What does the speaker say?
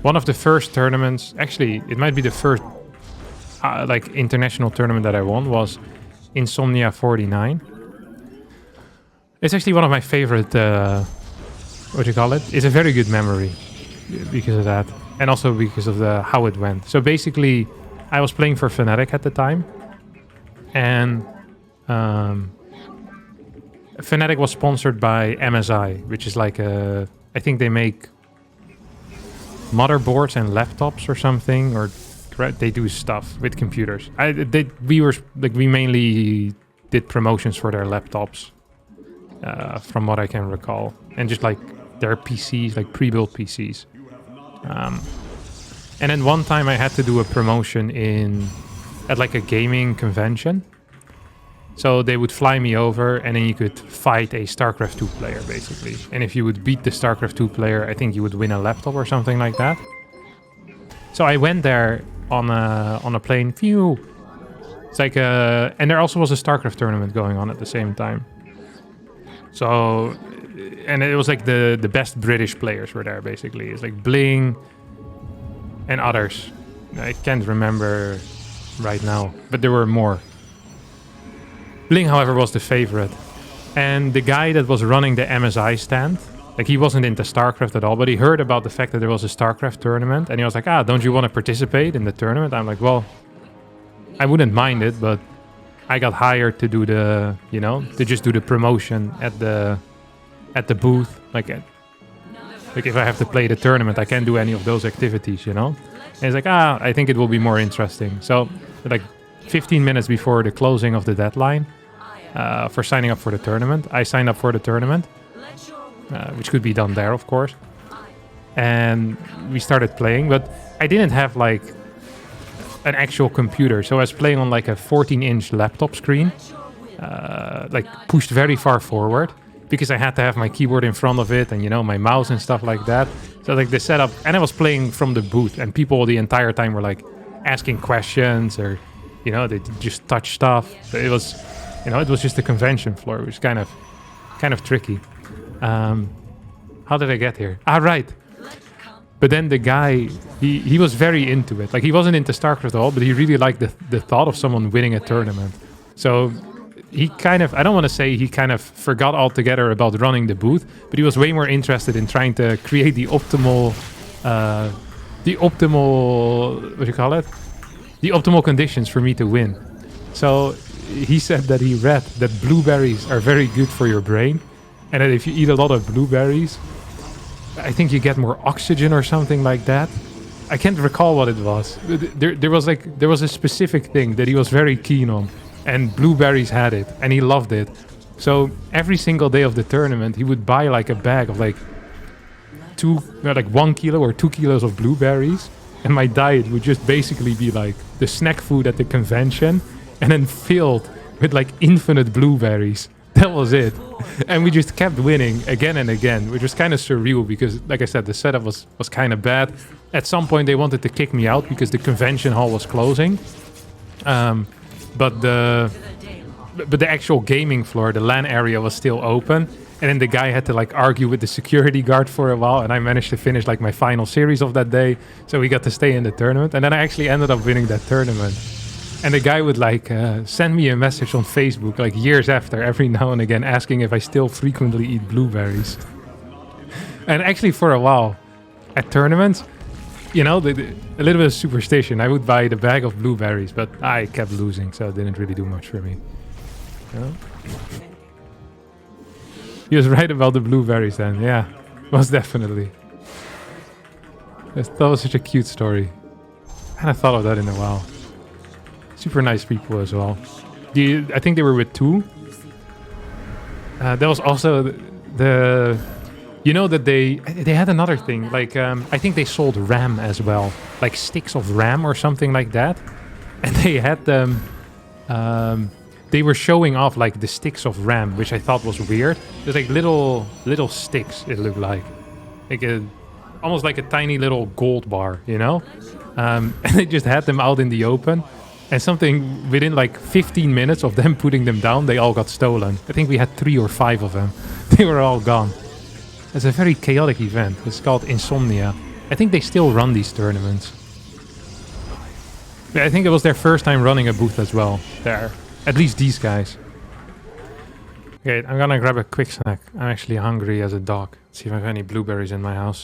one of the first tournaments, actually, it might be the first like international tournament that I won was Insomnia 49. It's actually one of my favorite, what do you call it? It's a very good memory because of that. And also because of how it went. So basically, I was playing for Fnatic at the time. And Fnatic was sponsored by MSI, which is like I think they make motherboards and laptops or something, or they do stuff with computers. We mainly did promotions for their laptops, from what I can recall, and just like their PCs, like pre-built PCs. And then one time I had to do a promotion at like a gaming convention. So they would fly me over, and then you could fight a StarCraft 2 player, basically. And if you would beat the StarCraft 2 player, I think you would win a laptop or something like that. So I went there on a plane. Phew. It's like and there also was a StarCraft tournament going on at the same time. So, and it was like the best British players were there, basically. It's like Bling and others. I can't remember right now, but there were more. Bling, however, was the favorite. And the guy that was running the MSI stand, like he wasn't into StarCraft at all, but he heard about the fact that there was a StarCraft tournament, and he was like, don't you want to participate in the tournament? I'm like, well, I wouldn't mind it, but I got hired to do to just do the promotion at the booth. Like if I have to play the tournament, I can't do any of those activities, And he's like, I think it will be more interesting. So like 15 minutes before the closing of the deadline for signing up for the tournament, I signed up for the tournament, which could be done there, of course. And we started playing, but I didn't have like an actual computer. So I was playing on like a 14-inch laptop screen, like pushed very far forward, because I had to have my keyboard in front of it and, my mouse and stuff like that. So like the setup, and I was playing from the booth, and people the entire time were like asking questions, or, they just touch stuff. So it was, it was just a convention floor, which is kind of tricky. How did I get here? Right. But then the guy, he was very into it. Like, he wasn't into StarCraft at all, but he really liked the thought of someone winning a tournament. So he I don't want to say he kind of forgot altogether about running the booth, but he was way more interested in trying to create the optimal, what do you call it? The optimal conditions for me to win. So he said that he read that blueberries are very good for your brain, and that if you eat a lot of blueberries, I think you get more oxygen or something like that. I can't recall what it was. There was a specific thing that he was very keen on, and blueberries had it, and he loved it. So every single day of the tournament, he would buy like a bag of like 1 kilo or 2 kilos of blueberries, and my diet would just basically be like the snack food at the convention, and then filled with like infinite blueberries. That was it. And we just kept winning again and again, which was kind of surreal because, like I said, the setup was kind of bad. At some point, they wanted to kick me out because the convention hall was closing. But the actual gaming floor, the LAN area, was still open. And then the guy had to like argue with the security guard for a while, and I managed to finish like my final series of that day. So we got to stay in the tournament, and then I actually ended up winning that tournament. And the guy would like send me a message on Facebook like years after, every now and again, asking if I still frequently eat blueberries. And actually for a while at tournaments, a little bit of superstition, I would buy the bag of blueberries, but I kept losing, so it didn't really do much for me. He was right about the blueberries then, yeah, most definitely. That was such a cute story. I hadn't thought of that in a while. Super nice people as well. I think they were with two. There was also that they had another thing. Like I think they sold RAM as well, like sticks of RAM or something like that. And they had them. They were showing off like the sticks of RAM, which I thought was weird. There's like little sticks. It looked like almost like a tiny little gold bar, And they just had them out in the open. And something within like 15 minutes of them putting them down, they all got stolen. I think we had 3 or 5 of them. They were all gone. It's a very chaotic event. It's called Insomnia. I think they still run these tournaments. Yeah, I think it was their first time running a booth as well there. At least these guys. Okay, I'm gonna grab a quick snack. I'm actually hungry as a dog. See if I have any blueberries in my house.